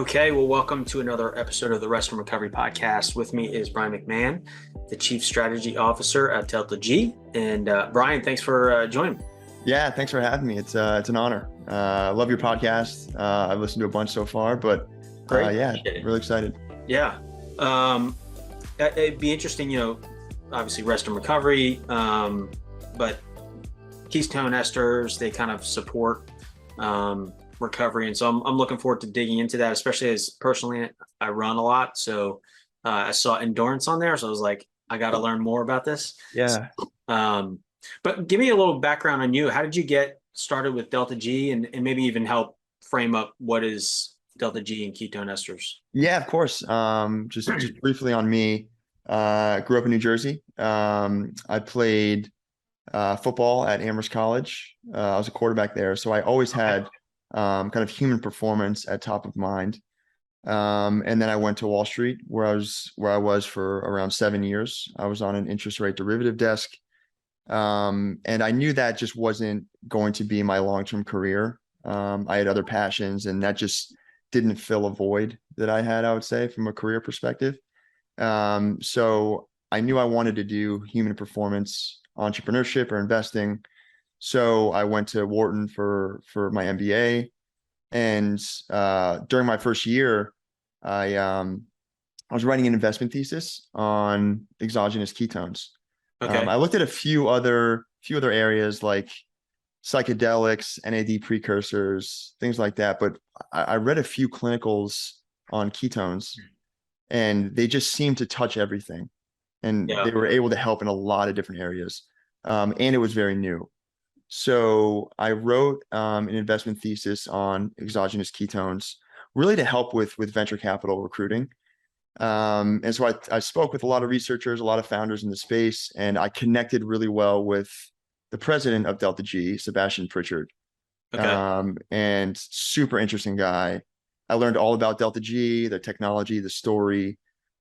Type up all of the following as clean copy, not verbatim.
Okay, well, welcome to another episode of the Rest and Recovery Podcast. With me is Brian McMahon, the Chief Strategy Officer at DeltaG. And Brian, thanks for joining me. Yeah, thanks for having me. It's an honor. I love your podcast. I've listened to a bunch so far, but Great. yeah, Appreciate it. really excited. Yeah. It'd be interesting, obviously rest and recovery, but ketone esters, they kind of support recovery. And so I'm looking forward to digging into that, especially as personally I run a lot. So I saw endurance on there. So I was like, I got to learn more about this. Yeah. But give me a little background on you. How did you get started with DeltaG and maybe even help frame up what is DeltaG and ketone esters? Yeah, of course. Just briefly on me, grew up in New Jersey. I played football at Amherst College. I was a quarterback there. So I always had kind of human performance at top of mind. And then I went to Wall Street where I was for around 7 years. I was on an interest rate derivative desk. And I knew that just wasn't going to be my long-term career. I had other passions and that just didn't fill a void that I had, I would say, from a career perspective. So I knew I wanted to do human performance entrepreneurship or investing. So I went to Wharton for my MBA. And during my first year, I was writing an investment thesis on exogenous ketones. Okay. I looked at a few other areas like psychedelics, NAD precursors, things like that. But I read a few clinicals on ketones, and they just seemed to touch everything, and Yeah. they were able to help in a lot of different areas. And it was very new. So I wrote an investment thesis on exogenous ketones, really to help with venture capital recruiting. And so I spoke with a lot of researchers, a lot of founders in the space, and I connected really well with the president of DeltaG, Sebastian Pritchard. Okay. And super interesting guy. I learned all about DeltaG, the technology, the story.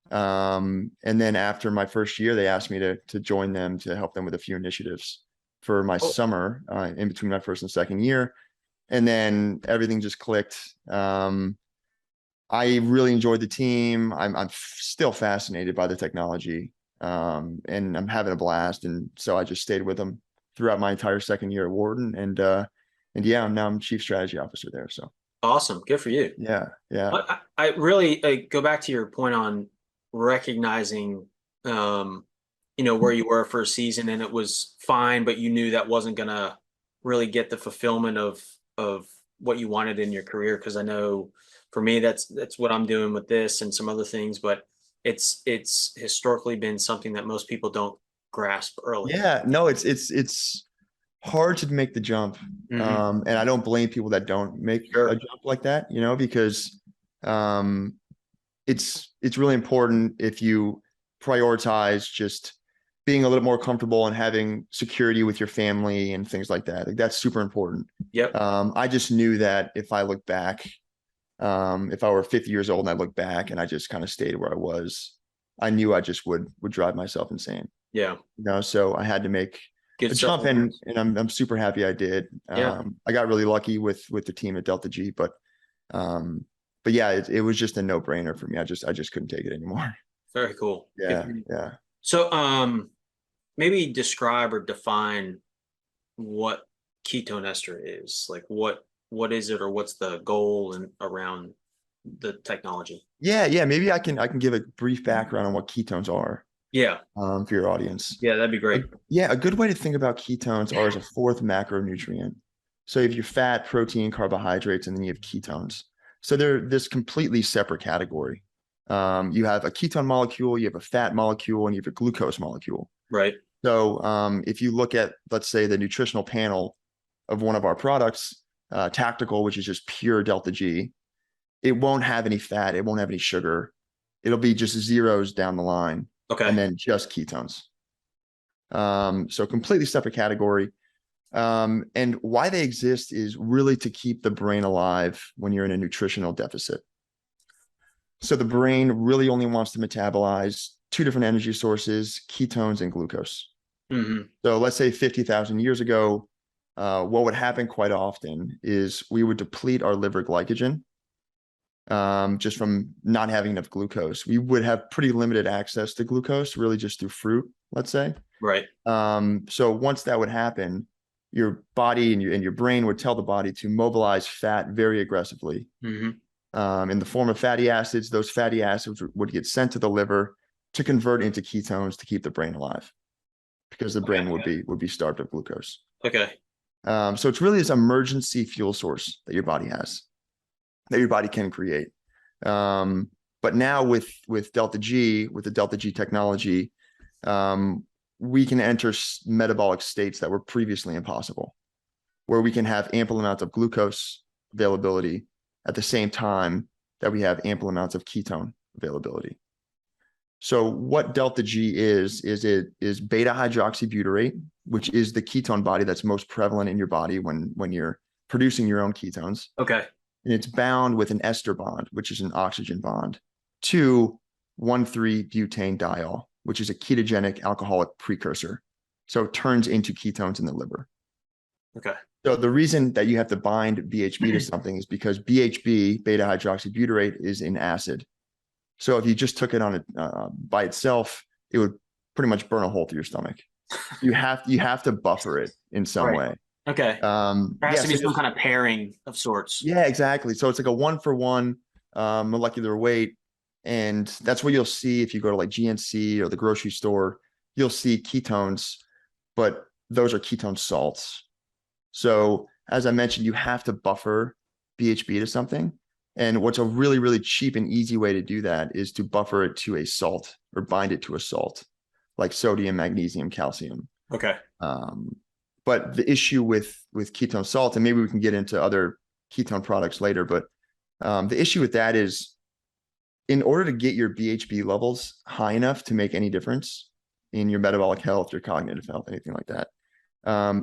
And then after my first year, they asked me to join them to help them with a few initiatives for my Oh, summer in between my first and second year. And then everything just clicked. I really enjoyed the team. I'm still fascinated by the technology, and I'm having a blast. And so I just stayed with them throughout my entire second year at Wharton. And yeah, now I'm chief strategy officer there. So awesome. Good for you. yeah, yeah, I really go back to your point on recognizing, where you were for a season and it was fine, but you knew that wasn't gonna really get the fulfillment of what you wanted in your career. Because I know for me, that's what I'm doing with this and some other things, but it's historically been something that most people don't grasp early. yeah. No, it's hard to make the jump. Hmm. And I don't blame people that don't make a Sure. jump like that, because um, it's really important if you prioritize just being a little more comfortable and having security with your family and things like that. Like, that's super important. Yep. I just knew that if I look back, if I were 50 years old and I look back and I just kind of stayed where I was, I knew I just would drive myself insane. Yeah. So I had to make Get a jump, and self-awareness. I'm super happy I did. Yeah. I got really lucky with the team at DeltaG, um, but yeah, it was just a no brainer for me. I just couldn't take it anymore. Very cool. Good Yeah, for you. yeah. So, maybe describe or define what ketone ester is. Like what is it or what's the goal and around the technology? Yeah. Maybe I can give a brief background on what ketones are, Yeah. for your audience. Yeah, that'd be great. Yeah, a good way to think about ketones are as a fourth macronutrient. So you have your fat, protein, carbohydrates, and then you have ketones. So they're this completely separate category. You have a ketone molecule, you have a fat molecule, and you have a glucose molecule. Right. So if you look at, let's say, the nutritional panel of one of our products, Tactical, which is just pure DeltaG, it won't have any fat, it won't have any sugar. It'll be just zeros down the line, Okay. and then just ketones. So completely separate category. And why they exist is really to keep the brain alive when you're in a nutritional deficit. So the brain really only wants to metabolize two different energy sources, ketones and glucose. Hmm. So let's say 50,000 years ago, what would happen quite often is we would deplete our liver glycogen. just from not having enough glucose. We would have pretty limited access to glucose, really just through fruit, let's say. Right. So once that would happen, your body and your brain would tell the body to mobilize fat very aggressively. In the form of fatty acids. Those fatty acids would get sent to the liver to convert into ketones to keep the brain alive, because the brain would be starved of glucose. Okay. So it's really this emergency fuel source that your body has, that your body can create. But now with DeltaG, with the DeltaG technology, we can enter metabolic states that were previously impossible, where we can have ample amounts of glucose availability at the same time that we have ample amounts of ketone availability. So what DeltaG is it is beta hydroxybutyrate, which is the ketone body that's most prevalent in your body when you're producing your own ketones. Okay. And it's bound with an ester bond, which is an oxygen bond, to 1,3-butane-diol, which is a ketogenic alcoholic precursor. So it turns into ketones in the liver. Okay. So the reason that you have to bind BHB to something is because BHB, beta hydroxybutyrate, is an acid. So if you just took it on it by itself, it would pretty much burn a hole through your stomach. You have to buffer it in some way. Okay. There has to be some kind of pairing of sorts. Yeah, exactly. So it's like a 1-for-1 molecular weight. And that's what you'll see if you go to like GNC or the grocery store. You'll see ketones, but those are ketone salts. So as I mentioned, you have to buffer BHB to something. And what's a really, really cheap and easy way to do that is to buffer it to a salt or bind it to a salt, like sodium, magnesium, calcium. Okay. But the issue with ketone salt, and maybe we can get into other ketone products later, but the issue with that is, in order to get your BHB levels high enough to make any difference in your metabolic health, your cognitive health, anything like that,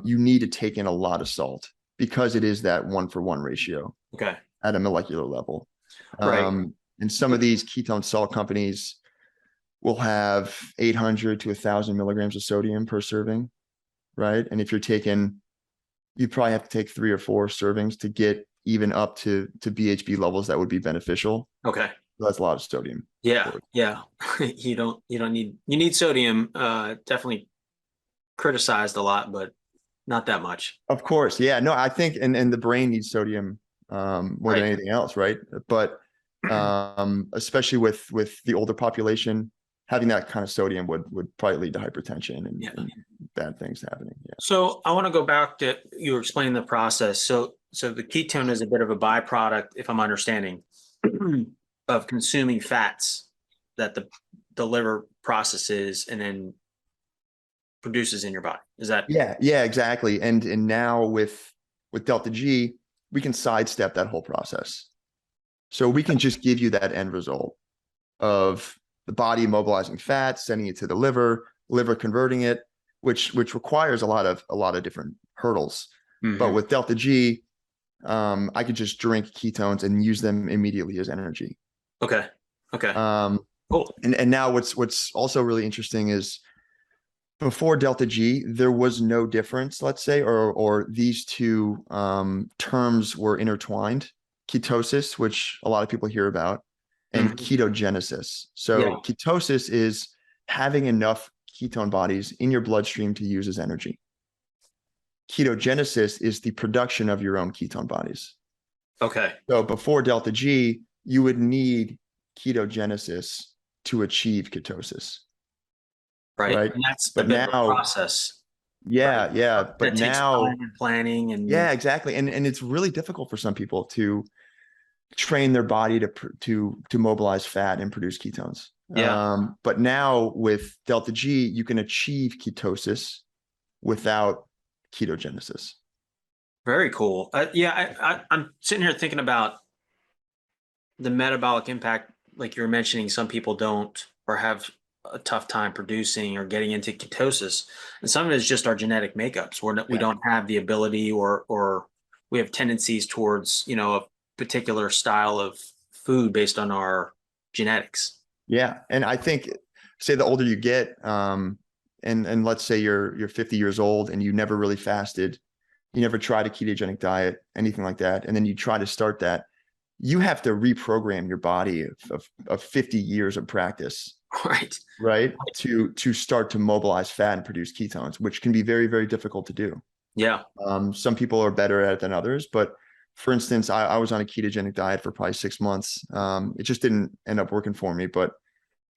you need to take in a lot of salt, because it is that 1-for-1 ratio. Okay. At a molecular level. Right. And some of these ketone salt companies will have 800 to 1,000 milligrams of sodium per serving, right? And if you're taking, you probably have to take 3 or 4 servings to get even up to BHB levels that would be beneficial. Okay. So that's a lot of sodium. Yeah. Yeah. You need sodium, definitely criticized a lot, but not that much. Of course. Yeah. No, I think, and the brain needs sodium more than anything else, right? But especially with the older population, having that kind of sodium would probably lead to hypertension and bad things happening. Yeah. So I want to go back to, you were explaining the process. So the ketone is a bit of a byproduct, if I'm understanding, of consuming fats that the liver processes and then produces in your body. Is that? Yeah, exactly. And now with DeltaG, we can sidestep that whole process. So we can just give you that end result of the body mobilizing fat, sending it to the liver converting it, which requires a lot of different hurdles. But with DeltaG, I could just drink ketones and use them immediately as energy. Okay. Cool. And now what's also really interesting is, before DeltaG, there was no difference, let's say, or these two terms were intertwined: ketosis, which a lot of people hear about, and ketogenesis. So ketosis is having enough ketone bodies in your bloodstream to use as energy. Ketogenesis is the production of your own ketone bodies. Okay. So before DeltaG, you would need ketogenesis to achieve ketosis. Right. And that's a bit of a process. Yeah. Right? Yeah. But that takes now time and planning and exactly. And it's really difficult for some people to train their body to mobilize fat and produce ketones. But now with DeltaG, you can achieve ketosis without ketogenesis. Very cool. I'm sitting here thinking about the metabolic impact. Like you were mentioning, some people don't, or have a tough time producing or getting into ketosis, and some of it is just our genetic makeups. We don't have the ability, or we have tendencies towards a particular style of food based on our genetics. Yeah, and I think, say the older you get, and let's say you're 50 years old and you never really fasted, you never tried a ketogenic diet, anything like that, and then you try to start that, you have to reprogram your body of 50 years of practice, Right. right? To start to mobilize fat and produce ketones, which can be very, very difficult to do. Yeah. Some people are better at it than others, but for instance, I was on a ketogenic diet for probably 6 months. It just didn't end up working for me, but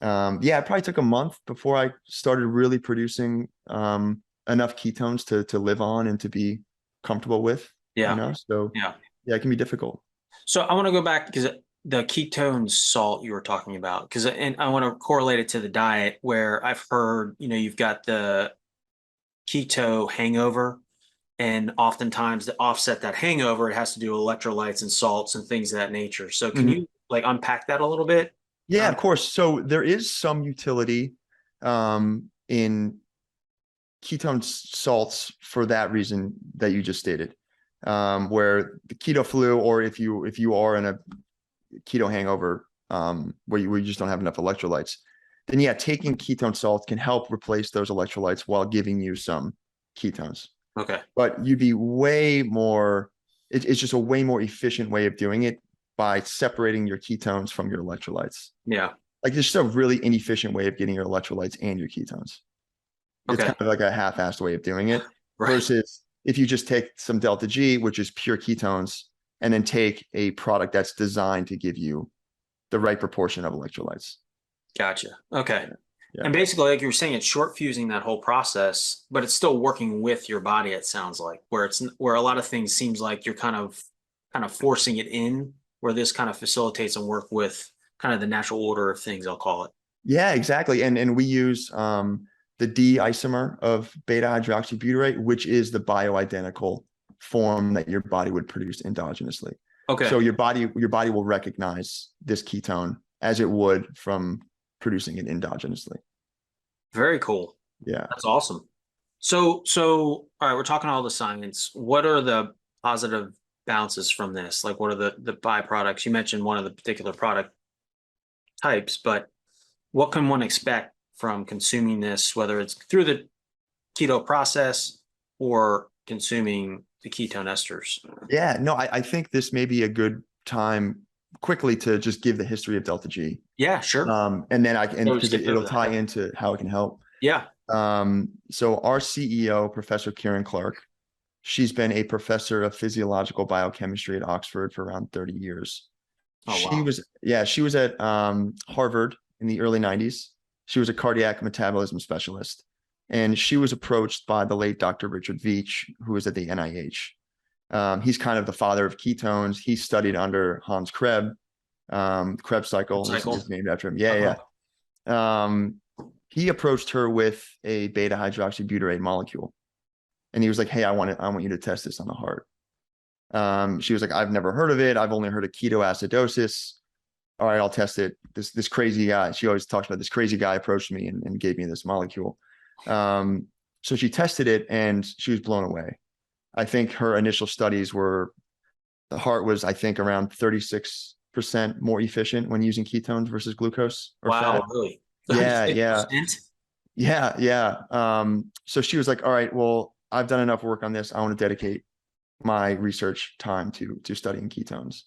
yeah, it probably took a month before I started really producing enough ketones to live on and to be comfortable with, Yeah. So Yeah. yeah, it can be difficult. So I want to go back because the ketone salt you were talking about, and I want to correlate it to the diet where I've heard, you've got the keto hangover, and oftentimes to offset that hangover, it has to do electrolytes and salts and things of that nature. So can Mhm. you like unpack that a little bit? Yeah, of course. So there is some utility in ketone salts for that reason that you just stated, where the keto flu, or if you are in a keto hangover, where you just don't have enough electrolytes, then yeah, taking ketone salts can help replace those electrolytes while giving you some ketones. Okay. But you'd be way more, it's just a way more efficient way of doing it by separating your ketones from your electrolytes. Yeah. Like there's just a really inefficient way of getting your electrolytes and your ketones. It's Okay. kind of like a half-assed way of doing it Right. versus if you just take some delta G, which is pure ketones, and then take a product that's designed to give you the right proportion of electrolytes. Gotcha. Okay. Yeah. And basically, like you were saying, it's short fusing that whole process, but it's still working with your body, it sounds like, where a lot of things seems like you're kind of forcing it in, where this kind of facilitates and work with kind of the natural order of things, I'll call it. Yeah, exactly. And we use the D isomer of beta hydroxybutyrate, which is the bioidentical form that your body would produce endogenously. Okay. So your body will recognize this ketone as it would from producing it endogenously. Very cool. Yeah. That's awesome. So all right, we're talking all the science. What are the positive bounces from this? Like what are the byproducts? You mentioned one of the particular product types, but what can one expect from consuming this, whether it's through the keto process or consuming the ketone esters? Yeah, no, I think this may be a good time quickly to just give the history of delta G. Yeah, sure. And then and So we because skipped over it'll that. tie into how it can help. Yeah. So our CEO, Professor Karen Clark, she's been a professor of physiological biochemistry at Oxford for around 30 years. Oh She wow. was, yeah, she was at Harvard in the early 90s. She was a cardiac metabolism specialist. And she was approached by the late Dr. Richard Veech, who was at the NIH. He's kind of the father of ketones. He studied under Hans Krebs. Krebs cycle Cycle. is named after him. Yeah, Uh-huh. yeah. He approached her with a beta hydroxybutyrate molecule. And he was like, hey, I want you to test this on the heart. She was like, I've never heard of it. I've only heard of ketoacidosis. All right, I'll test it. This crazy guy, she always talks about this crazy guy approached me and gave me this molecule. So she tested it and she was blown away. I think her initial studies were the heart was, I think, around 36% more efficient when using ketones versus glucose or fat. Wow, really? Yeah, yeah, 36%? yeah, yeah. So she was like, all right, well, I've done enough work on this. I want to dedicate my research time to studying ketones.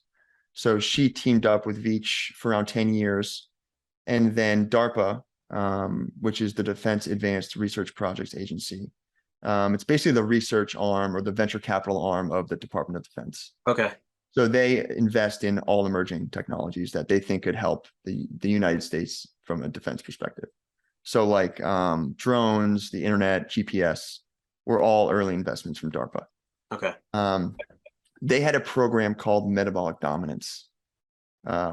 So she teamed up with Veech for around 10 years. And then DARPA, which is the Defense Advanced Research Projects Agency. It's basically the research arm or the venture capital arm of the Department of Defense. Okay. So they invest in all emerging technologies that they think could help the United States from a defense perspective. So like drones, the internet, GPS were all early investments from DARPA. Okay. They had a program called Metabolic Dominance,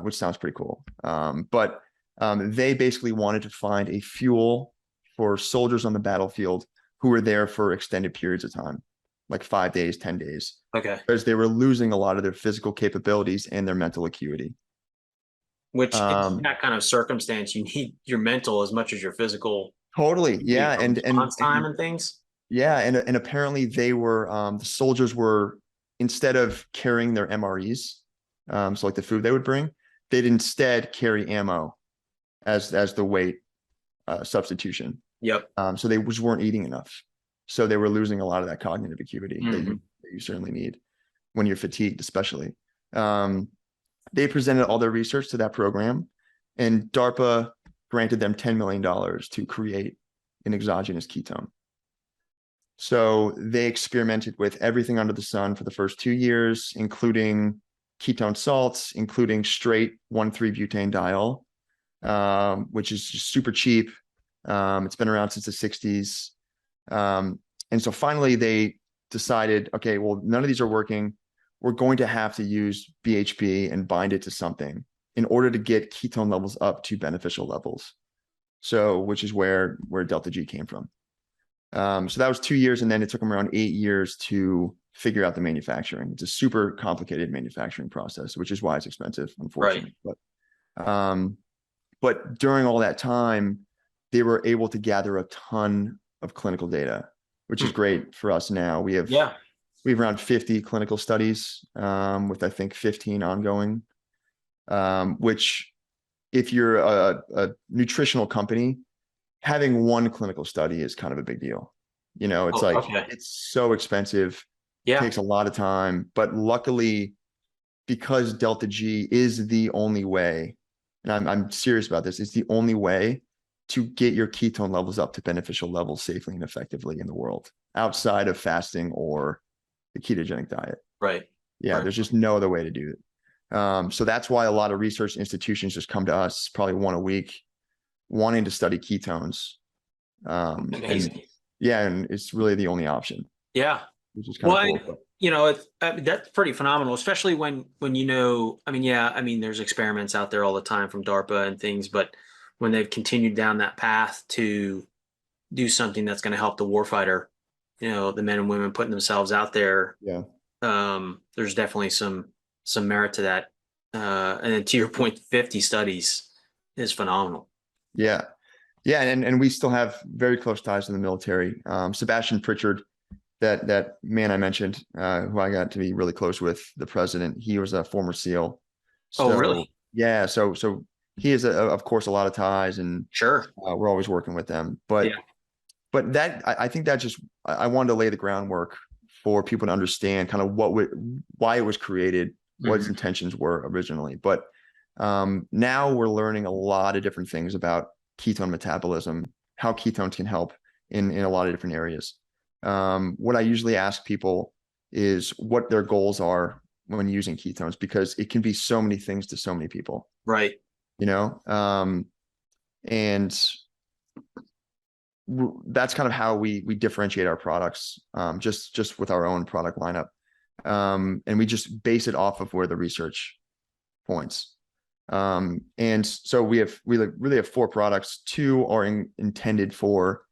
which sounds pretty cool. But they basically wanted to find a fuel for soldiers on the battlefield who were there for extended periods of time, like 5 days, 10 days, Okay. because they were losing a lot of their physical capabilities and their mental acuity. Which in that kind of circumstance, you need your mental as much as your physical Totally. Yeah. for response time and things. Yeah. And apparently they were, the soldiers were, instead of carrying their MREs, so like the food they would bring, they'd instead carry ammo as the weight substitution. Yep. So they just weren't eating enough. So they were losing a lot of that cognitive acuity that you certainly need when you're fatigued, especially. They presented all their research to that program, and DARPA granted them $10 million to create an exogenous ketone. So they experimented with everything under the sun for the first 2 years, including ketone salts, including straight 1,3-butanediol, which is just super cheap. It's been around since the 60s. And so finally they decided, okay, well, none of these are working. We're going to have to use BHB and bind it to something in order to get ketone levels up to beneficial levels. So, which is where DeltaG came from. So that was 2 years, and then it took them around 8 years to figure out the manufacturing. It's a super complicated manufacturing process, which is why it's expensive, unfortunately. Right. But during all that time, they were able to gather a ton of clinical data, which is great for us now. We have around 50 clinical studies, with I think 15 ongoing, which if you're a nutritional company, having one clinical study is kind of a big deal. You know, it's it's so expensive. It takes a lot of time, but luckily, because DeltaG is the only way, and I'm serious about this, it's the only way to get your ketone levels up to beneficial levels safely and effectively in the world, outside of fasting or the ketogenic diet. Right. Yeah, there's just no other way to do it. So that's why a lot of research institutions just come to us probably one a week, wanting to study ketones. Amazing. And it's really the only option. Yeah. Which is kind of cool. You know, that's pretty phenomenal, especially when you know, I mean, there's experiments out there all the time from DARPA and things, but when they've continued down that path to do something that's going to help the warfighter, you know, the men and women putting themselves out there. Yeah. There's definitely some merit to that. And then to your point, 50 studies is phenomenal. Yeah. Yeah. And we still have very close ties to the military. Sebastian Pritchard, that man I mentioned, who I got to be really close with, the president, he was a former SEAL. So, oh, really? Yeah. So he has, of course, a lot of ties, and we're always working with them. But that, I think that just, I wanted to lay the groundwork for people to understand kind of why it was created, what its intentions were originally. But now we're learning a lot of different things about ketone metabolism, how ketones can help in a lot of different areas. What I usually ask people is what their goals are when using ketones, because it can be so many things to so many people. Right. You know, and that's kind of how we differentiate our products, just with our own product lineup. And we just base it off of where the research points. And so we really have 4 products. 2 are intended for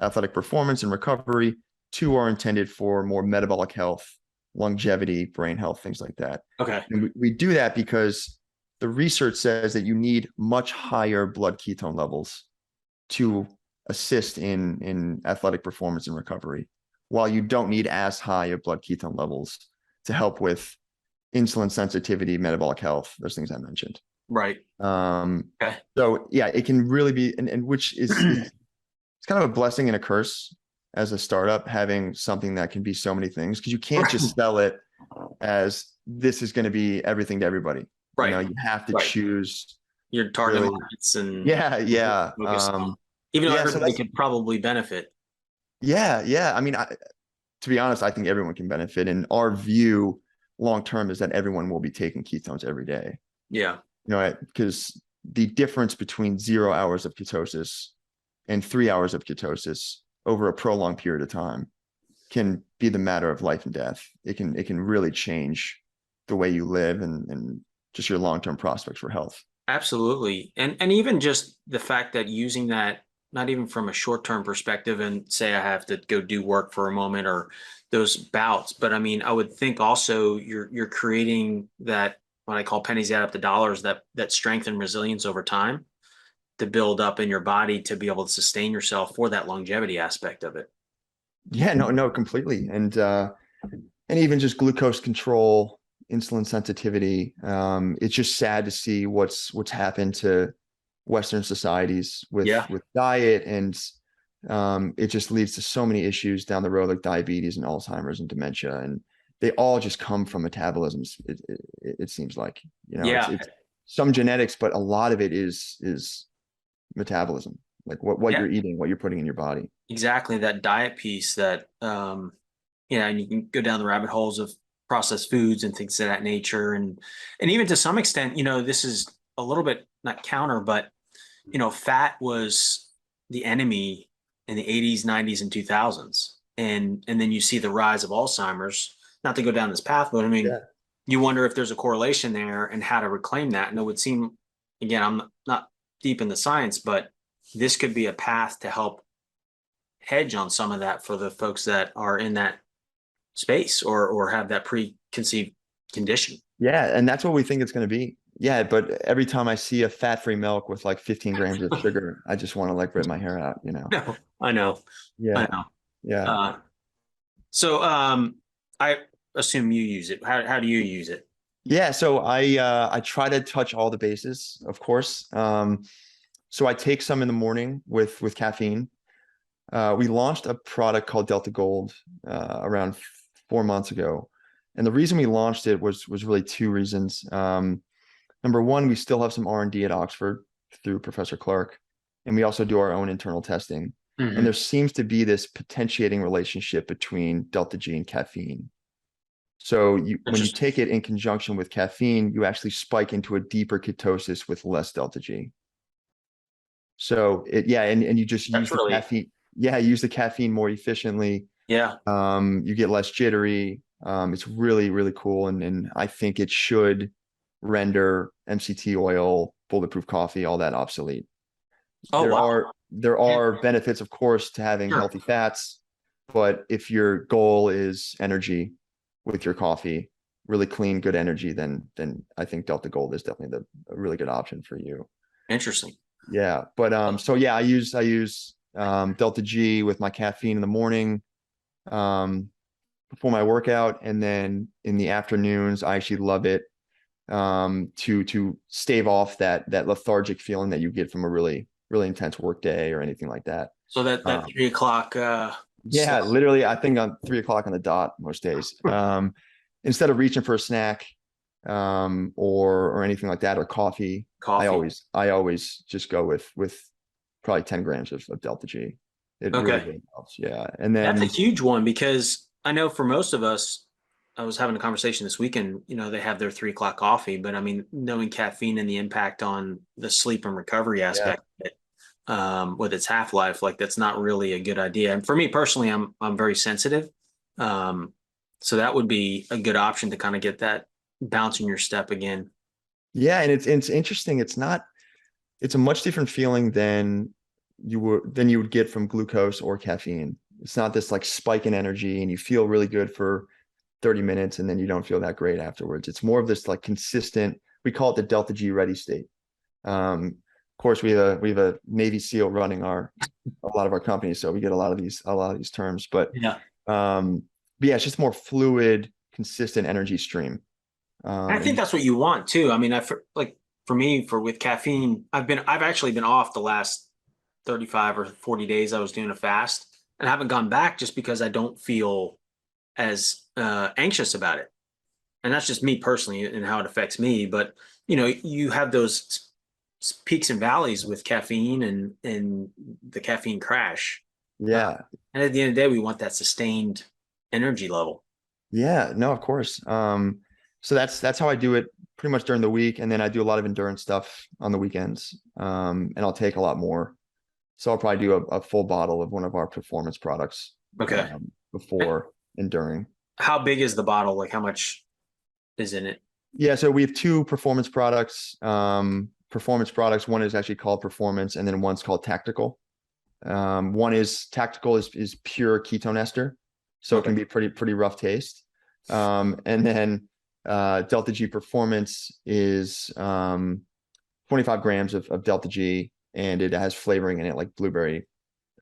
athletic performance and recovery. 2 are intended for more metabolic health, longevity, brain health, things like that. Okay. And we do that because the research says that you need much higher blood ketone levels to assist in athletic performance and recovery, while you don't need as high of blood ketone levels to help with insulin sensitivity, metabolic health, those things I mentioned. Right. Okay. So yeah, it can really be, and which is it's kind of a blessing and a curse as a startup, having something that can be so many things, because you can't just sell it as this is going to be everything to everybody. Right. You know, you have to choose your target markets and even though everybody could probably benefit. Yeah. I mean, to be honest, I think everyone can benefit, and our view long term is that everyone will be taking ketones every day. Yeah. You know, because the difference between 0 hours of ketosis and 3 hours of ketosis over a prolonged period of time can be the matter of life and death. It can really change the way you live and just your long-term prospects for health. Absolutely. And even just the fact that using that, not even from a short-term perspective, and say I have to go do work for a moment or those bouts, but I mean, I would think also you're creating that, what I call pennies add up to dollars, that strength and resilience over time to build up in your body to be able to sustain yourself for that longevity aspect of it. Yeah, no, completely. And even just glucose control, insulin sensitivity. It's just sad to see what's happened to Western societies with diet, and it just leads to so many issues down the road, like diabetes and Alzheimer's and dementia. And they all just come from metabolisms. It seems like, Yeah. it's some genetics, but a lot of it is metabolism, like what Yeah, you're eating, what you're putting in your body. exactly. That diet piece that, and you can go down the rabbit holes of processed foods and things of that nature. And even to some extent, this is a little bit not counter, but, fat was the enemy in the 80s, 90s, and 2000s. And then you see the rise of Alzheimer's, not to go down this path, but I mean, Yeah. you wonder if there's a correlation there and how to reclaim that. And it would seem, again, I'm not deep in the science, but this could be a path to help hedge on some of that for the folks that are in that space or have that preconceived condition. Yeah, and that's what we think it's going to be. Yeah, but every time I see a fat-free milk with like 15 grams of sugar, I just want to like rip my hair out, No, I know. I Yeah, know. yeah. So I assume you use it. How do you use it? Yeah, so I try to touch all the bases, of course. So I take some in the morning with caffeine. We launched a product called Delta Gold around 4 months ago. And the reason we launched it was really two reasons. Number one, we still have some R&D at Oxford through Professor Clark, and we also do our own internal testing. And Mm-hmm. there seems to be this potentiating relationship between delta G and caffeine. So when you Interesting. take it in conjunction with caffeine, you actually spike into a deeper ketosis with less delta G. So and you just use That's the really, caffeine. Yeah, use the caffeine more efficiently. yeah. You get less jittery. It's really, really cool. And I think it should render MCT oil, bulletproof coffee, all that obsolete. Oh, There wow. are there Yeah, are benefits, of course, to having sure. healthy fats, but if your goal is energy with your coffee, really clean, good energy, then I think Delta Gold is definitely a really good option for you. Interesting. Yeah, but so yeah, I use Delta G with my caffeine in the morning before my workout, and then in the afternoons, I actually love it to stave off that lethargic feeling that you get from a really really intense work day or anything like that. So that Um, 3 o'clock yeah, slot. literally, I think on 3 o'clock on the dot most days. Instead of reaching for a snack or anything like that or coffee, I Coffee. always just go with probably 10 grams of delta G. It really Okay. really helps. Yeah, and That's a then huge one because I know for most of us, I was having a conversation this weekend, they have their 3 o'clock coffee, but I mean, knowing caffeine and the impact on the sleep and recovery yeah. aspect of it, with its half-life, like that's not really a good idea. And for me personally, I'm very sensitive. Um, so that would be a good option to kind of get that bounce in your step again. Yeah, and it's interesting. It's a much different feeling than you would get from glucose or caffeine. It's not this like spike in energy and you feel really good for 30 minutes and then you don't feel that great afterwards. It's more of this like consistent, we call it the delta G ready state. Of course, we have a Navy SEAL running a lot of our companies, so we get a lot of these terms. But yeah, it's just more fluid, consistent energy stream. And I think And that's what you want too. I mean, like for me, with caffeine, I've actually been off the last 35 or 40 days. I was doing a fast and I haven't gone back just because I don't feel as anxious about it. And that's just me personally and how it affects me. But you have those peaks and valleys with caffeine and the caffeine crash. Uh, yeah, and at the end of the day, we want that sustained energy level. yeah, no, of course. So that's how I do it pretty much during the week, and then I do a lot of endurance stuff on the weekends. And I'll take a lot more. So I'll probably do a full bottle of one of our performance products Okay. before and during. How big is the bottle? Like how much is in it? Yeah, so we have two performance products. Performance products. One is actually called Performance, and then one's called Tactical. One is Tactical is pure ketone ester, so it Okay. can be pretty rough taste. And then Delta G Performance is 25 grams of Delta G, and it has flavoring in it like blueberry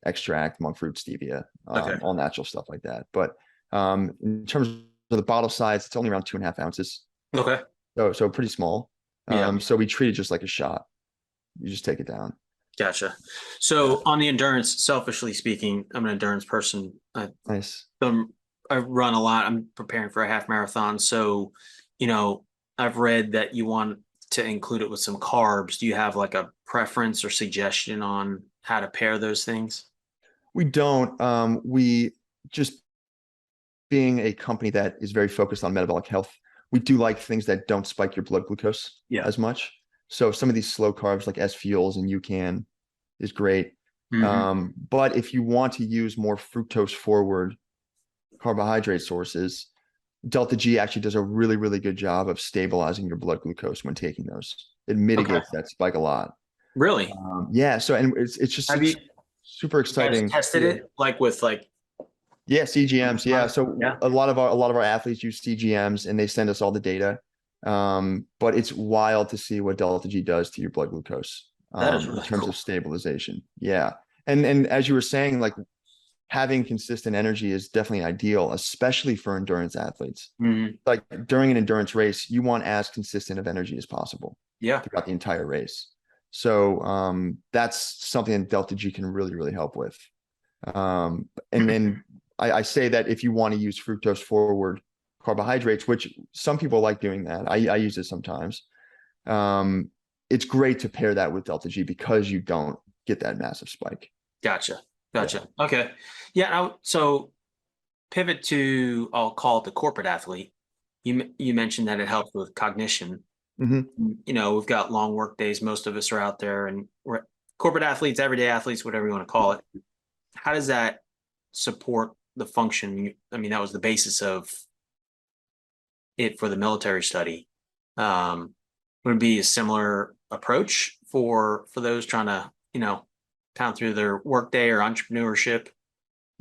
extract, monk fruit, stevia, Okay. all natural stuff like that. But in terms of the bottle size, it's only around 2.5 ounces. Okay. So pretty small. Yeah. So we treat it just like a shot. You just take it down. Gotcha. Yeah. So on the endurance, selfishly speaking, I'm an endurance person. Nice. Um, I run a lot. I'm preparing for a half marathon. So, you know, I've read that you want to include it with some carbs. Do you have like a preference or suggestion on how to pair those things? We don't. We just being a company that is very focused on metabolic health, we do like things that don't spike your blood glucose Yeah. as much. So some of these slow carbs like S fuels and UCAN is great. Hmm. But if you want to use more fructose forward carbohydrate sources, Delta G actually does a really, really good job of stabilizing your blood glucose when taking those. It Okay. mitigates that spike a lot. Really? Yeah. So, and it's just, Have you it's super guys exciting. tested Yeah. it like with like, Yeah, CGMs. Yeah. So yeah, a lot of our athletes use CGMs and they send us all the data. But it's wild to see what Delta G does to your blood glucose that is in really terms of cool. stabilization. Yeah. And as you were saying, like having consistent energy is definitely ideal, especially for endurance athletes. Mhm. Like during an endurance race, you want as consistent of energy as possible Yeah. throughout the entire race. So that's something that Delta G can really, really help with. And then I say that if you want to use fructose forward carbohydrates, which some people like doing that, I use it sometimes. Um, it's great to pair that with Delta G because you don't get that massive spike. Gotcha. Yeah. Gotcha. Okay. Yeah. So pivot to, I'll call it the corporate athlete. You mentioned that it helps with cognition. Hmm. You know, we've got long work days. Most of us are out there, and we're corporate athletes, everyday athletes, whatever you want to call it. How does that support the function? I mean, that was the basis of it for the military study. Would it be a similar approach for those trying to, pound through their workday or entrepreneurship?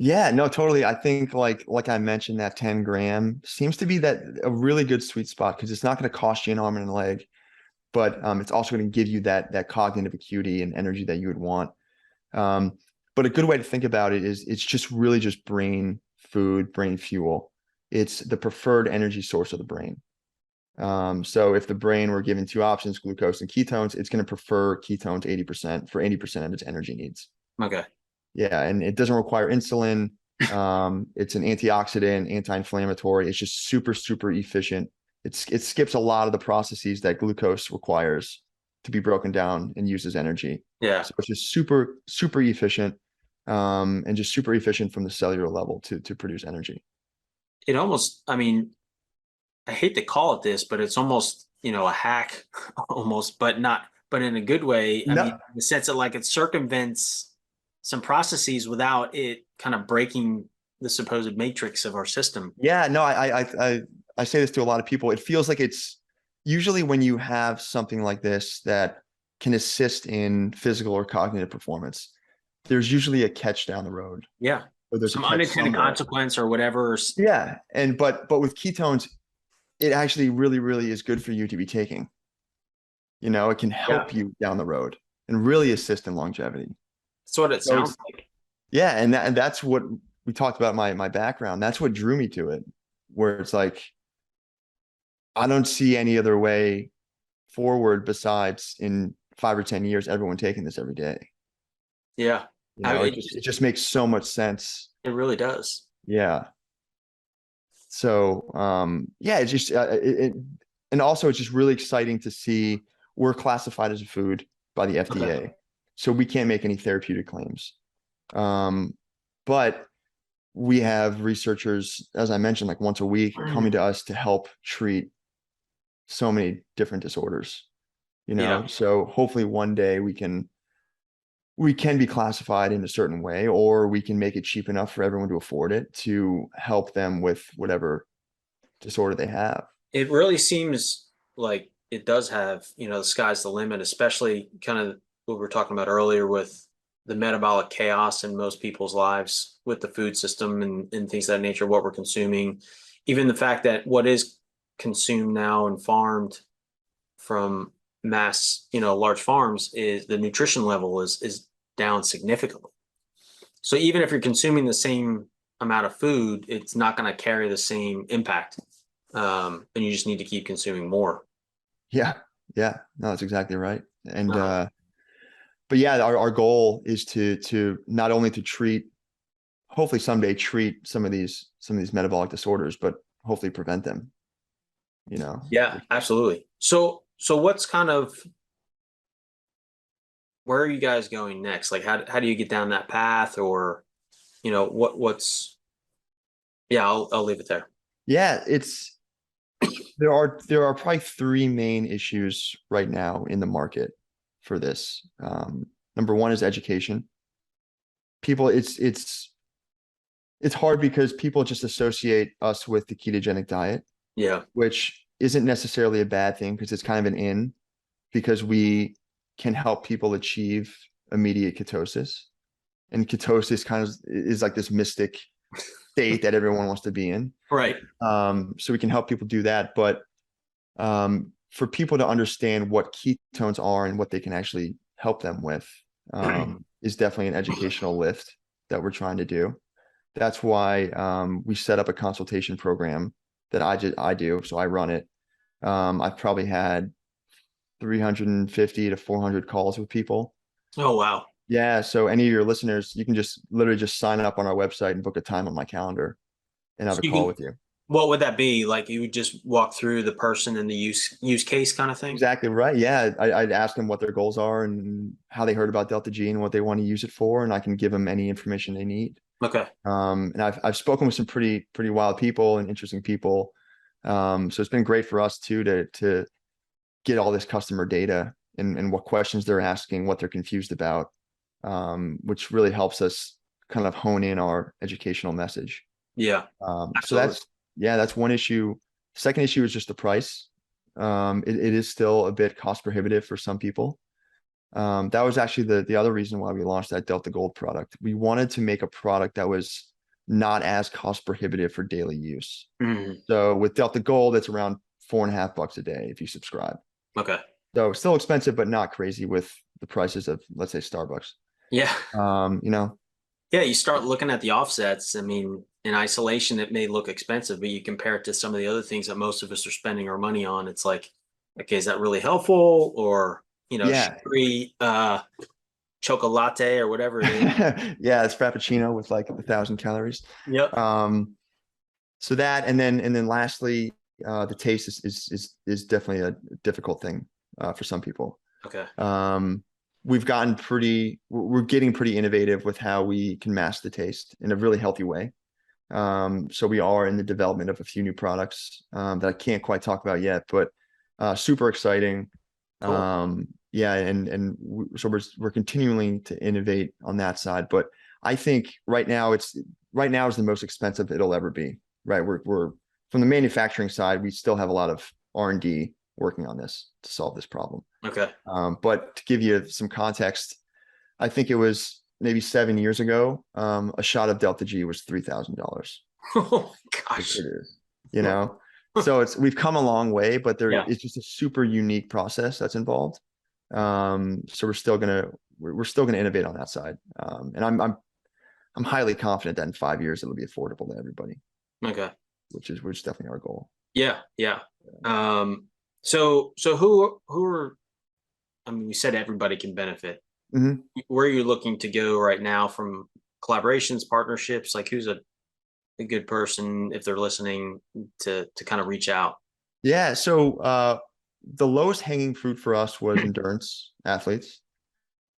Yeah, no, totally. I think like I mentioned, that 10 gram seems to be that a really good sweet spot because it's not going to cost you an arm and a leg, but it's also going to give you that cognitive acuity and energy that you would want. Um, but a good way to think about it is it's just really just brain food, brain fuel. It's the preferred energy source of the brain. So if the brain were given two options, glucose and ketones, it's going to prefer ketones 80% for 80% of its energy needs. Okay. Yeah, and it doesn't require insulin. It's an antioxidant, anti-inflammatory. It's just super, super efficient. It skips a lot of the processes that glucose requires to be broken down and used as energy. Yeah. So it's just super, super efficient, and just super efficient from the cellular level to produce energy. It almost, I mean, I hate to call it this, but it's almost, a hack almost, but not, but in a good way. I mean, No, in the sense that like it circumvents some processes without it kind of breaking the supposed matrix of our system. yeah, no, I say this to a lot of people. It feels like it's usually when you have something like this that can assist in physical or cognitive performance, there's usually a catch down the road, Yeah. or there's a Some catch unintended somewhere. consequence or whatever. Yeah, and but with ketones, it actually really, really is good for you to be taking. It can Yeah. help you down the road and really assist in longevity. That's what it So sounds it's like. yeah, and that's what we talked about my background. That's what drew me to it, where it's like I don't see any other way forward besides in 5 or 10 years, everyone taking this every day. Yeah. It It just makes so much sense. it really does. Yeah. So yeah, it's just and also it's just really exciting to see we're classified as a food by the Okay. FDA, so we can't make any therapeutic claims. Um, but we have researchers, as I mentioned, like once a week coming to us to help treat so many different disorders. Yeah. So hopefully one day we can be classified in a certain way, or we can make it cheap enough for everyone to afford it to help them with whatever disorder they have. It really seems like it does have, the sky's the limit, especially kind of what we were talking about earlier with the metabolic chaos in most people's lives with the food system and things of that nature, what we're consuming. Even the fact that what is consumed now and farmed from mass, large farms is the nutrition level is down significantly. So even if you're consuming the same amount of food, it's not going to carry the same impact. And you just need to keep consuming more. Yeah. Yeah. No, that's exactly right. And Um, but yeah, our goal is to not only to treat hopefully someday treat some of these metabolic disorders, but hopefully prevent them, you know. Yeah, absolutely. So what's kind of, where are you guys going next? Like how do you get down that path, or, what's, yeah, I'll leave it there. Yeah, there are probably three main issues right now in the market for this. Number one is education. People, it's hard because people just associate us with the ketogenic diet, Yeah. which isn't necessarily a bad thing because it's kind of an in, because we can help people achieve immediate ketosis. And ketosis kind of is like this mystic state that everyone wants to be in. Right. So we can help people do that. But for people to understand what ketones are and what they can actually help them with is definitely an educational lift that we're trying to do. That's why we set up a consultation program that I do. So I run it. I've probably had 350 to 400 calls with people. Oh, wow. Yeah. So any of your listeners, you can just literally just sign up on our website and book a time on my calendar and have So a call with you. what would that be? Like you would just walk through the person and the use case kind of thing? Exactly right. Yeah. I'd ask them what their goals are and how they heard about DeltaG and what they want to use it for. And I can give them any information they need. Okay. And I've spoken with some pretty wild people and interesting people. So it's been great for us too, to get all this customer data and what questions they're asking, what they're confused about, which really helps us kind of hone in our educational message. Yeah. So that's one issue. Second issue is just the price. It is still a bit cost prohibitive for some people. That was actually the other reason why we launched that Delta Gold product. We wanted to make a product that was not as cost prohibitive for daily use. Mhm. So with Delta Gold, it's around $4.50 a day if you subscribe. Okay. So still expensive, but not crazy with the prices of, let's say, Starbucks. Yeah. You know, Yeah. You start looking at the offsets. I mean, in isolation, it may look expensive, but you compare it to some of the other things that most of us are spending our money on. It's like, okay, is that really helpful? Or, yeah. sugary, chocolate or whatever it is. Yeah, it's Frappuccino with like 1,000 calories. Yep. So that, and then lastly, the taste is definitely a difficult thing for some people. Okay. We're getting pretty innovative with how we can mask the taste in a really healthy way. So we are in the development of a few new products that I can't quite talk about yet, but super exciting. Cool. Yeah, so we're continuing to innovate on that side. But I think right now is the most expensive it'll ever be. Right, we're from the manufacturing side, we still have a lot of R&D working on this to solve this problem. Okay. But to give you some context, I think it was maybe 7 years ago, a shot of DeltaG was $3,000. Oh my gosh. It is, you know. So we've come a long way, but it's just a super unique process that's involved. So we're still gonna innovate on that side. And I'm highly confident that in 5 years it'll be affordable to everybody. Okay. Which is definitely our goal. Yeah. Yeah. So who are, I mean, we said everybody can benefit. Mm-hmm. Where are you looking to go right now from collaborations, partnerships? Like who's a good person, if they're listening, to kind of reach out? Yeah. So the lowest hanging fruit for us was endurance athletes,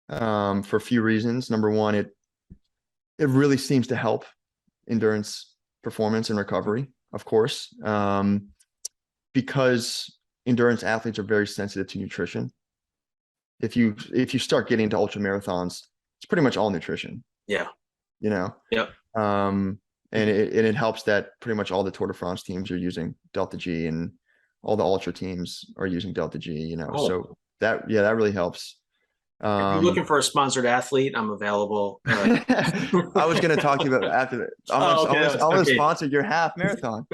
for a few reasons. Number one, it really seems to help endurance performance and recovery, of course, because endurance athletes are very sensitive to nutrition. If you start getting into ultra marathons, it's pretty much all nutrition. Yeah. You know. Yep. And it helps that pretty much all the Tour de France teams are using DeltaG and all the ultra teams are using DeltaG, you know. Oh. So that really helps. If you're looking for a sponsored athlete, I'm available. I was going to talk to you about after that. I'm going to sponsor your half marathon.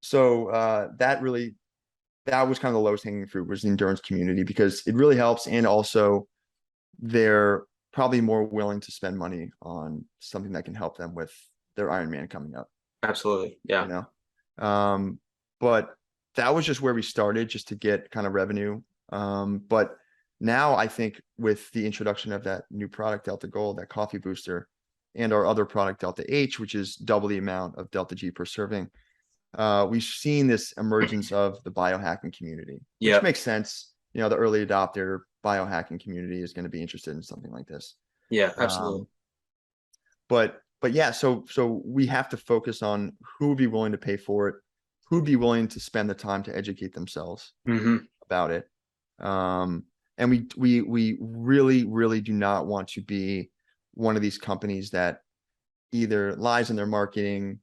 So that was kind of the lowest hanging fruit, was the endurance community, because it really helps. And also they're probably more willing to spend money on something that can help them with their Ironman coming up. Absolutely. Yeah. You know, but that was just where we started, just to get kind of revenue. But Now I think with the introduction of that new product, Delta Gold, that coffee booster, and our other product, Delta H, which is double the amount of Delta G per serving, we've seen this emergence of the biohacking community, which Yeah. makes sense. You know, the early adopter biohacking community is going to be interested in something like this. Yeah, absolutely. Um, but yeah, so we have to focus on who would be willing to pay for it, who'd be willing to spend the time to educate themselves about it. And we really do not want to be one of these companies that either lies in their marketing,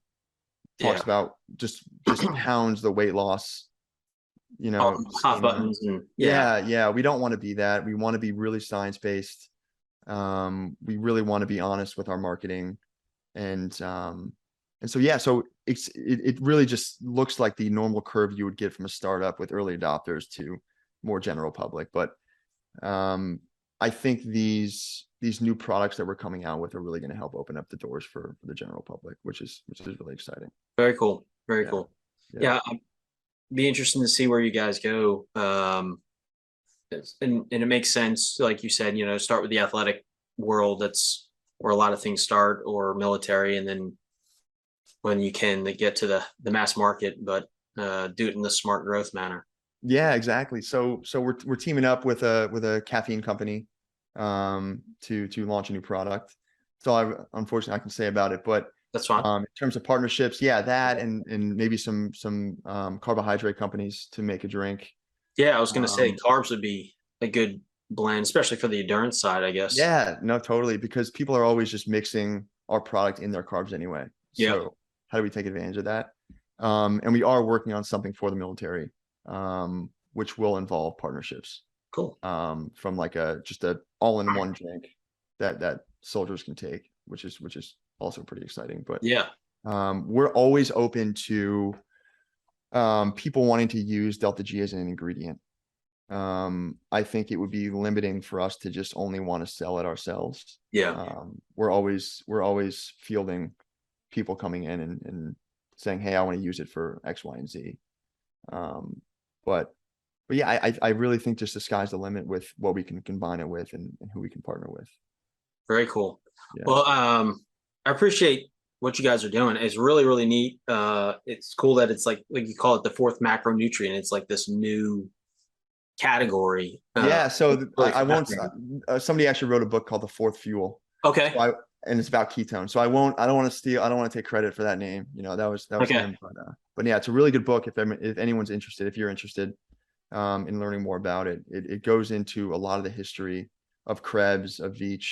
talks Yeah. about just pounds the weight loss, you All know, the hot schema. buttons and Yeah, we don't want to be that. We want to be really science-based. We really want to be honest with our marketing. And so yeah, so it really just looks like the normal curve you would get from a startup with early adopters to more general public. But I think these new products that we're coming out with are really going to help open up the doors for the general public, which is really exciting. very cool. Very Yeah. cool. Yeah. Yeah, I'd be interesting to see where you guys go. And it makes sense, like you said, start with the athletic world. That's where a lot of things start, or military, and then when you can they get to the mass market, but do it in the smart growth manner. Yeah, exactly. So we're teaming up with a caffeine company to launch a new product. So unfortunately I can say about it, but That's fine. in terms of partnerships, yeah, that and maybe some carbohydrate companies to make a drink. Yeah, I was going to say Um, carbs would be a good blend, especially for the endurance side, I guess. yeah, no, totally, because people are always just mixing our product in their carbs anyway. Yeah, So how do we take advantage of that? And we are working on something for the military, which will involve partnerships. cool. From like just a all-in-one drink that soldiers can take, which is also pretty exciting. But Yeah, we're always open to people wanting to use Delta G as an ingredient. I think it would be limiting for us to just only want to sell it ourselves. yeah, We're always fielding people coming in and saying, hey, I want to use it for X, Y, and Z. But yeah, I really think just the sky's the limit with what we can combine it with and who we can partner with. very cool. Yeah. Well, I appreciate what you guys are doing. It's really, really neat. It's cool that it's like you call it the fourth macronutrient. It's like this new category. Yeah. So really I won't. fascinating. Somebody actually wrote a book called The Fourth Fuel. Okay. So and it's about ketones. So I don't want to steal. I don't want to take credit for that name. You know, that was Okay. him. But yeah, it's a really good book. If anyone's interested, if you're interested in learning more about it, it goes into a lot of the history of Krebs, of Veach,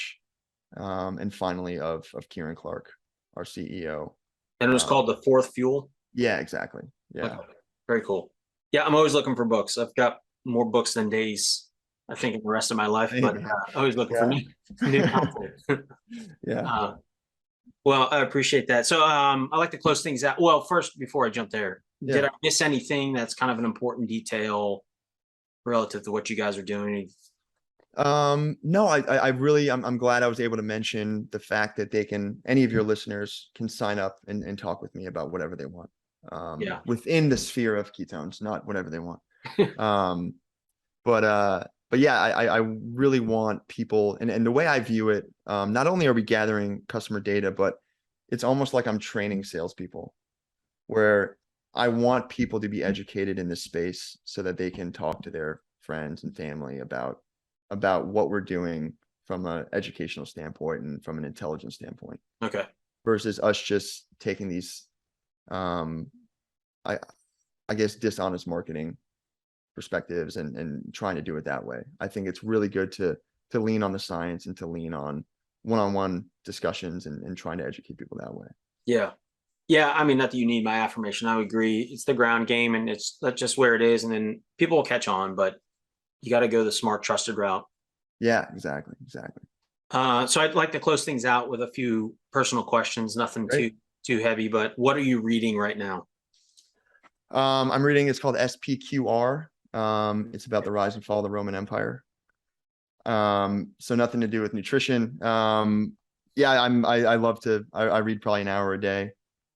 and finally of Kieran Clark, our CEO. And it was called the fourth fuel. Yeah, exactly. Yeah. Okay. Very cool. Yeah, I'm always looking for books. I've got more books than days, I think, in the rest of my life, but always looking for new content. Yeah. Well, I appreciate that. So I like to close things out. Well, first, before I jump there, did I miss anything that's kind of an important detail relative to what you guys are doing? No, I really, I'm glad I was able to mention the fact that any of your listeners can sign up and talk with me about whatever they want. Within the sphere of ketones, not whatever they want. But yeah, I really want people, and the way I view it, not only are we gathering customer data, but it's almost like I'm training salespeople, where I want people to be educated in this space so that they can talk to their friends and family about what we're doing from an educational standpoint and from an intelligence standpoint. Okay. Versus us just taking these, I guess, dishonest marketing perspectives and trying to do it that way. I think it's really good to lean on the science and to lean on one-on-one discussions and trying to educate people that way. Yeah. Yeah. I mean, not that you need my affirmation. I would agree. It's the ground game, and that's just where it is. And then people will catch on, but you got to go the smart, trusted route. Yeah, exactly. So I'd like to close things out with a few personal questions, nothing too heavy, but what are you reading right now? I'm reading, it's called SPQR. It's about the rise and fall of the Roman Empire. So nothing to do with nutrition. Yeah, I read probably an hour a day.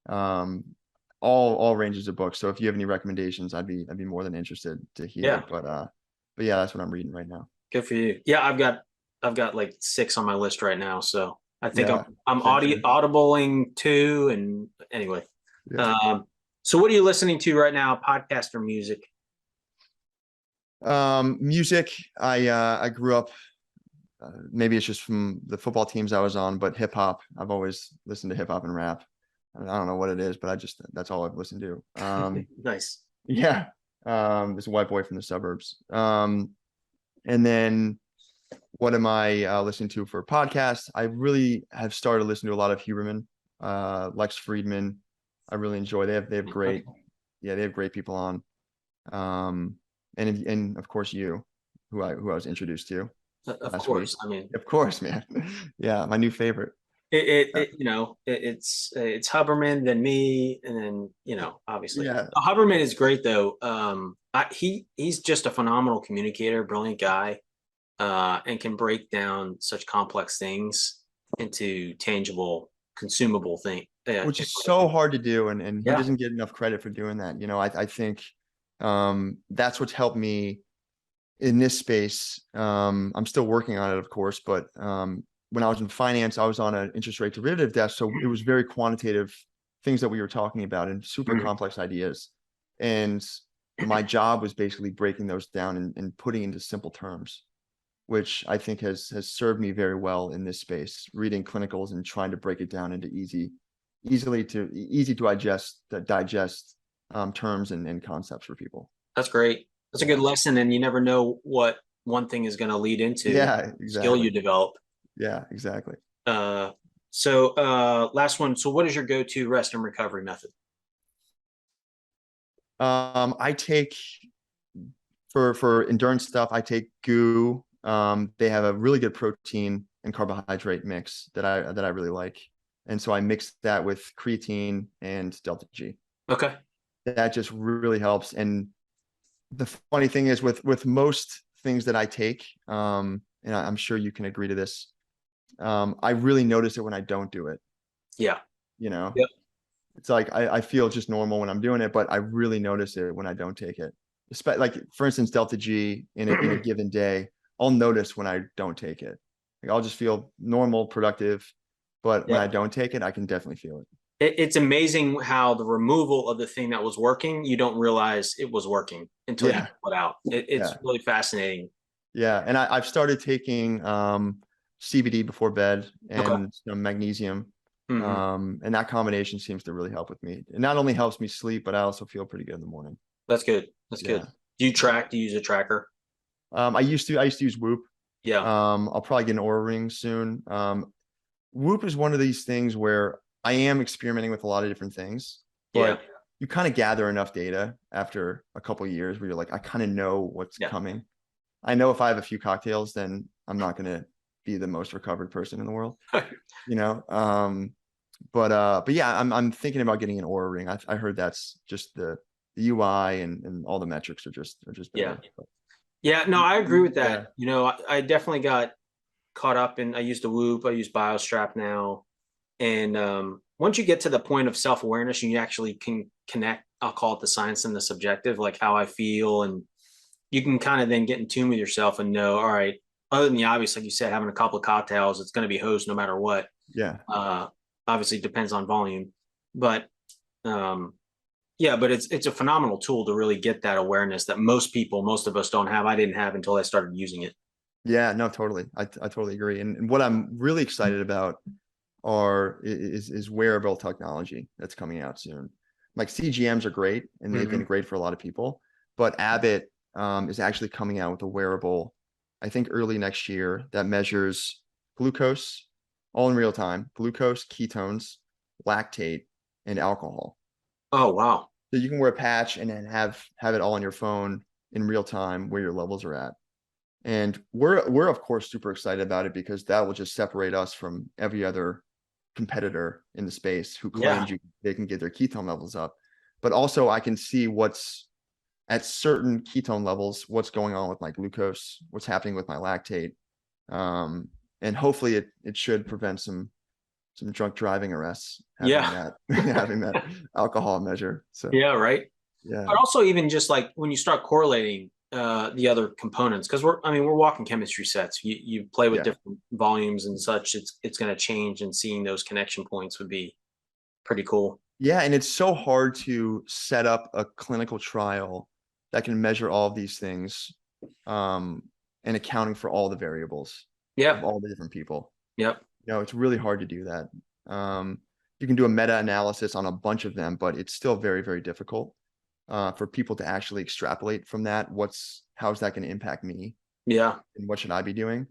All ranges of books. So if you have any recommendations, I'd be more than interested to hear. Yeah. But yeah, that's what I'm reading right now. Good for you. Yeah, I've got like 6 on my list right now. So I think Yeah, I'm same, same. audibling 2. And anyway, Yeah. um, so what are you listening to right now? Podcast or music? Music. I grew up. Maybe it's just from the football teams I was on, but hip hop. I've always listened to hip hop and rap. I don't know what it is, but that's all I've listened to. Nice. Yeah. This white boy from the suburbs. And then what am I listening to for podcasts? I really have started listening to a lot of Huberman, Lex Friedman. I really enjoy. They have great, yeah, they have great people on. And of course you, who I was introduced to Of last week. course. I mean, Of course, man. Yeah, my new favorite. it's Huberman, then me, and then obviously Yeah, Huberman is great though. He's just a phenomenal communicator, brilliant guy, and can break down such complex things into tangible, consumable thing. which is so hard to do, and he Yeah. doesn't get enough credit for doing that. I think that's what's helped me in this space. I'm still working on it, of course, but when I was in finance, I was on an interest rate derivative desk. So it was very quantitative things that we were talking about and super Mhm. complex ideas. And my job was basically breaking those down and putting into simple terms, which I think has served me very well in this space, reading clinicals and trying to break it down into easy to digest terms and concepts for people. That's great. That's a good Yeah. lesson, and you never know what one thing is going to lead into Yeah, skill exactly. you develop. Yeah, exactly. Uh, last one. So, what is your go-to rest and recovery method? I take for endurance stuff, I take GU. They have a really good protein and carbohydrate mix that I really like. And so I mix that with creatine and DeltaG. Okay. That just really helps. And the funny thing is with most things that I take, and I'm sure you can agree to this, I really notice it when I don't do it. Yeah. You know, Yep. it's like I feel just normal when I'm doing it, but I really notice it when I don't take it. Like for instance, DeltaG in a given day, I'll notice when I don't take it. Like I'll just feel normal, productive, but when I Yep. don't take it, I can definitely feel it. It's amazing how the removal of the thing that was working, you don't realize it was working until you Yeah, pull it out. It's yeah, really fascinating. yeah. And I've started taking CBD before bed Okay. and some magnesium. Hmm. And that combination seems to really help with me. It not only helps me sleep, but I also feel pretty good in the morning. That's good. That's good. Yeah. Do you track? Do you use a tracker? I used to use Whoop. Yeah. I'll probably get an Aura ring soon. Whoop is one of these things where I am experimenting with a lot of different things, Yeah. but you kind of gather enough data after a couple of years where you're like, I kind of know what's Yeah. coming. I know if I have a few cocktails, then I'm not going to be the most recovered person in the world, you know? But yeah, I'm thinking about getting an Aura ring. I heard that's just the UI and all the metrics are just Yeah. better. But, Yeah. No, I agree with yeah. that. I definitely got caught up in. I use the Whoop. I use BioStrap now. And once you get to the point of self-awareness and you actually can connect, I'll call it the science and the subjective, like how I feel, and you can kind of then get in tune with yourself and know, all right, other than the obvious, like you said, having a couple of cocktails, it's going to be hosed no matter what. Yeah. Uh, Obviously, it depends on volume, but um, yeah, but it's a phenomenal tool to really get that awareness that most of us don't have. I didn't have until I started using it. Yeah, no, totally. I totally agree. And what I'm really excited about is wearable technology that's coming out soon. Like CGMs are great and they've been Mm-hmm. great for a lot of people, but Abbott is actually coming out with a wearable, I think early next year, that measures glucose all in real time, glucose, ketones, lactate, and alcohol. Oh, wow. So you can wear a patch and then have it all on your phone in real time where your levels are at. And we're of course super excited about it because that will just separate us from every other competitor in the space who Yeah. claims they can get their ketone levels up. But also I can see what's at certain ketone levels, what's going on with my glucose, what's happening with my lactate. Um, and hopefully it should prevent some drunk driving arrests having Yeah. that having that alcohol measure. So Yeah. Right. yeah. But also, even just like when you start correlating the other components, because we're walking chemistry sets. You play with Yeah. different volumes and such. It's going to change, and seeing those connection points would be pretty cool. Yeah, and it's so hard to set up a clinical trial that can measure all of these things, and accounting for all the variables of Yeah. all the different people. Yep. You know, it's really hard to do that. You can do a meta-analysis on a bunch of them, but it's still very, very difficult for people to actually extrapolate from that. How's that going to impact me? Yeah. And what should I be doing?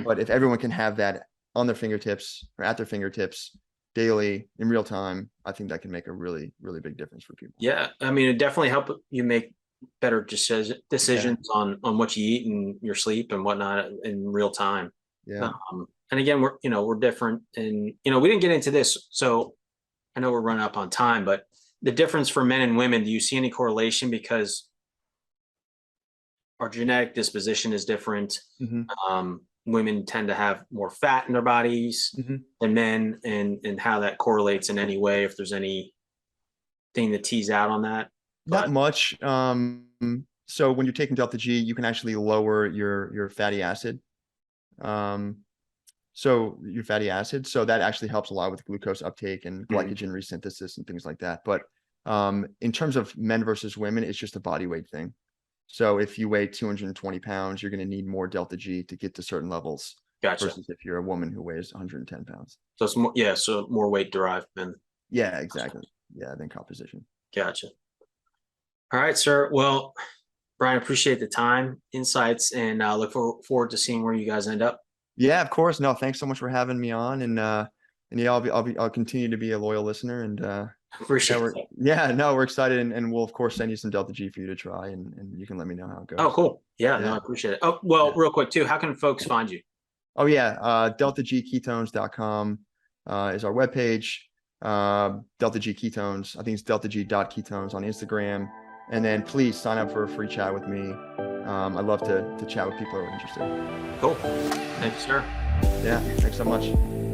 But if everyone can have that on their fingertips or at their fingertips daily in real time, I think that can make a really, really big difference for people. Yeah. I mean, it definitely help you make better decisions on what you eat and your sleep and whatnot in real time. Yeah. And again, we're different, and we didn't get into this, so I know we're running up on time, but the difference for men and women, do you see any correlation? Because our genetic disposition is different. Women tend to have more fat in their bodies than men, and how that correlates in any way, if there's anything to tease out on that. Not much. So when you're taking Delta G, you can actually lower your fatty acid. So that actually helps a lot with glucose uptake and glycogen resynthesis and things like that. But in terms of men versus women, it's just a body weight thing. So if you weigh 220 pounds, you're going to need more Delta G to get to certain levels. Gotcha. Versus if you're a woman who weighs 110 pounds. So it's more, so more weight derived than. Yeah, exactly. Yeah, than composition. Gotcha. All right, sir. Well, Brian, appreciate the time, insights, and look forward to seeing where you guys end up. Yeah, of course. No, thanks so much for having me on, and yeah, I'll continue to be a loyal listener, and appreciate it. Yeah, no, we're excited, and we'll of course send you some Delta G for you to try, and you can let me know how it goes. Oh, cool. Yeah, no, I appreciate it. Oh, well, real quick too, how can folks find you? Oh yeah, DeltaGKetones.com is our webpage. Delta G Ketones, I think it's DeltaG.Ketones on Instagram, and then please sign up for a free chat with me. I'd love to chat with people who are interested. Cool. Thanks, sir. Yeah, thanks so much.